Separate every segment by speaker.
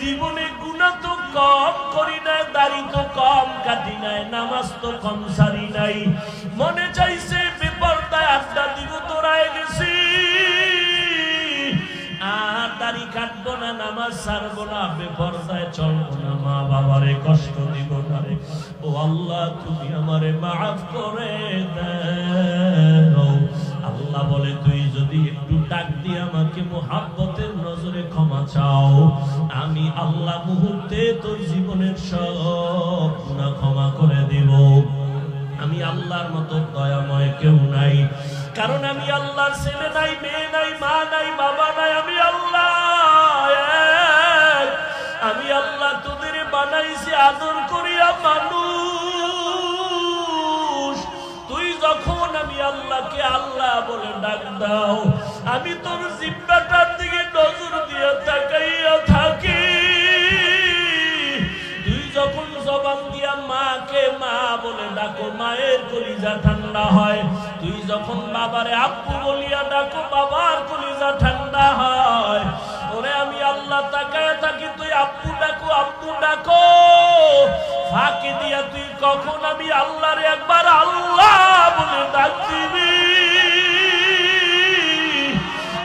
Speaker 1: জীবনে গুনাহ তো কম করি না, দাড়ি তো কম কাটি নাই, নামাজ তো কম সারি নাই। মনে চাইছে বেপরদায় আড্ডা দিব, তোরায় গেছি, আর দাড়ি কাটবো না, নামাজ ছাড়বো না, বেপরদায় চলবো না, মা বাবারে কষ্ট দিব না। ও আল্লাহ, তুমি আমারে মাফ করে দাও। আল্লাহ বলে, তুই যদি একটু ডাক দিয়ে আমাকে মুহাব্বতের নজরে ক্ষমা চাও, আমি আল্লাহ মুহূর্তে তোর জীবনের সব গুনাহ ক্ষমা করে দিব। আমি আল্লাহর মতো দয়াময় কেউ নাই, কারণ আমি আল্লাহর ছেলে নাই, মেয়ে নাই, মা নাই, বাবা নাই, আমি আল্লাহ এক। আমি আল্লাহ তোদের বানাইছি আদর করিয়া মানুষ। তুই যখন আমি আল্লাহকে আল্লাহ বলে ডাক দাও, আমি তোর জিহ্বাটার দিকে নজর দিয়ে তাকাইয়া থাকি। তুই যখন জবান দিয়া মাকে মা বলে ডাকো, মায়ের কলিজা ঠান্ডা হয়। তুই যখন বাবারে আব্বু বলিয়া ডাকো, বাবার কলিজা ঠান্ডা হয়। ওরে আমি আল্লাহ তাকায় থাকি, তুই আব্বু ডাকো, আব্বু ডাকো, ফাঁকি দিয়া তুই কখন আমি আল্লাহরে একবার আল্লাহ বলে ডাক দিবি।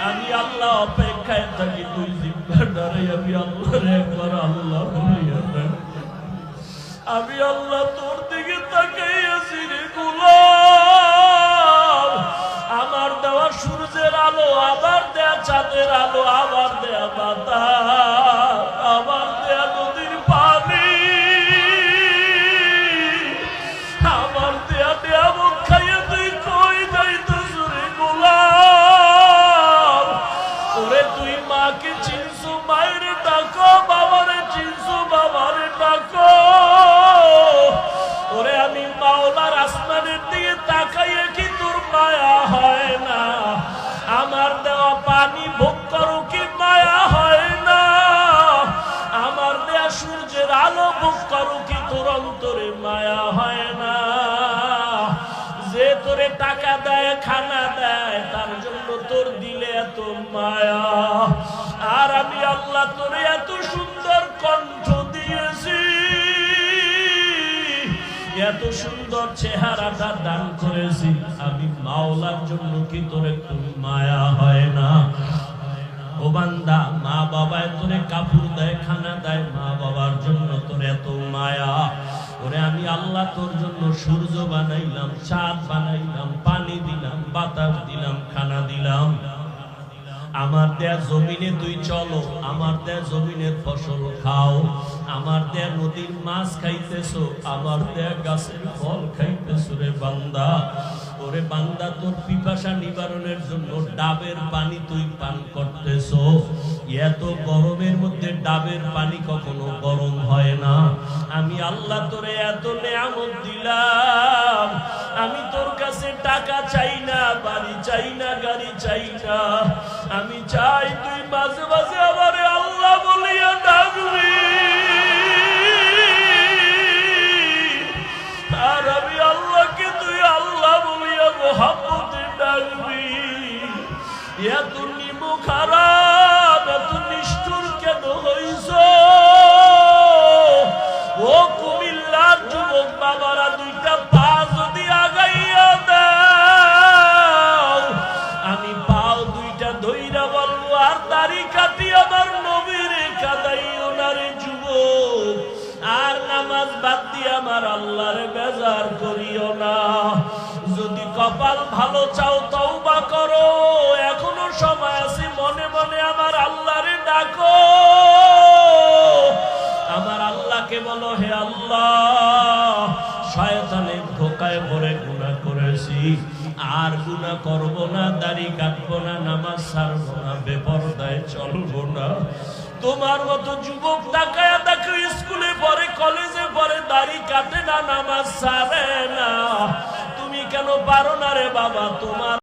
Speaker 1: আমি আল্লাহ অপেক্ষায় থাকি, তুই জিহ্বা ধরে আমি আল্লাহরে একবার আল্লাহ বলিয়া ডাক। আমি আল্লাহ তোর দিকে তাকাইয়াছি রে গোলাম। আমার দেওয়া সূর্যের আলো, আবার দেয়া চাঁদের আলো, আবার দেয়া বাতাস, আবার দেয়া নদীর পানি, আমার দেয়া নিয়ামত খাইয়া তুই কই যাইতেছ রে গোলাম? ওরে তুই মাকে চিনছো, মায়ের ডাকো, বাবারে চিনছো, বাবারে ডাকো। ওরে আমি মাওলার আসমানের দিকে তাকাইয়া কি তোর মায়া হয় না? আমার দেওয়া পানি ভোগ করো কি মায়া হয় না? আমার দেয়া সূর্যের আলো ভোগ করো কি তোর অন্তরে মায়া হয় না? যে তোরে টাকা দেয়, খানা দেয়, তার জন্য তোর দিলে এত মায়া। আর আমি আল্লাহ তোরে এত সুন্দর কণ্ঠ দিয়েছি, এত সুন্দর চেহারাটা দান করেছি, আমি মাওলার জন্য কি তোর একটু মায়া হয় না? ও বান্দা, মা বাবায় তোরে কাপড় দেয়, খানা দেয়, মা বাবার জন্য তোর এত মায়া। ওরে আমি আল্লাহ তোর জন্য সূর্য বানাইলাম, চাঁদ বানাইলাম, পানি দিলাম, বাতাস দিলাম, খানা দিলাম। আমার দেয়া জমিনে তুই চলো, আমার দেয়া জমিনের ফসল খাও, আমার দেয়া নদীর মাছ খাইতেছো, আমার দেয়া গাছের ফল খাইতেছো রে বান্দা। ওরে বান্দা, তোর পিপাসা নিবারণের জন্য ডাবের পানি তুই পান করতেছো। এত গরমের মধ্যে ডাবের পানি কখনো গরম হয় না। আমি আল্লাহ তোরে এত নিয়ামত দিলাম, আমি তোর কাছে টাকা চাই না, বাড়ি চাই না, গাড়ি চাই না। আমি চাই তুই মাঝে মাঝে আমারে আল্লাহ বলিয়া ডাকবি, আর আমি আল্লাহকে তুই আল্লাহ বলিয়া মোহাম্মতে ডাকবি। এত নিমু খারাপ, এত নিষ্ঠুর কেন হইছ? ও কুমিল্লার যুবক বাবারা, দুইটা পা যদি আগাইয়া দাও, আমি পাও দুইটা ধইরা বলবো, আর দাড়ি কাটি আমার নবীরে কাদাইও না রে যুবক, আর নামাজ বাদ দিয়ে আমার আল্লাহরে বেজার করিও না। যদি কপাল ভালো চাও, তওবা করো, এখনো সময় আছে, মনে মনে আমার আল্লাহরে ডাকো। আমার আল্লাহকে বলো, হে আল্লাহ, শয়তানের ধোকায় পড়ে গুনাহ করেছি, আর গুনাহ করব না, দাড়ি কাটবো না, নামাজ ছাড়বো না, বেপরদায় চলবো না। তোমার মতো যুবক তাকায়া দেখো, স্কুলে পড়ে, কলেজে পড়ে, দাড়ি কাটে না, নামাজ ছাড়ে না। তুমি কেন পারো না রে বাবা? তোমার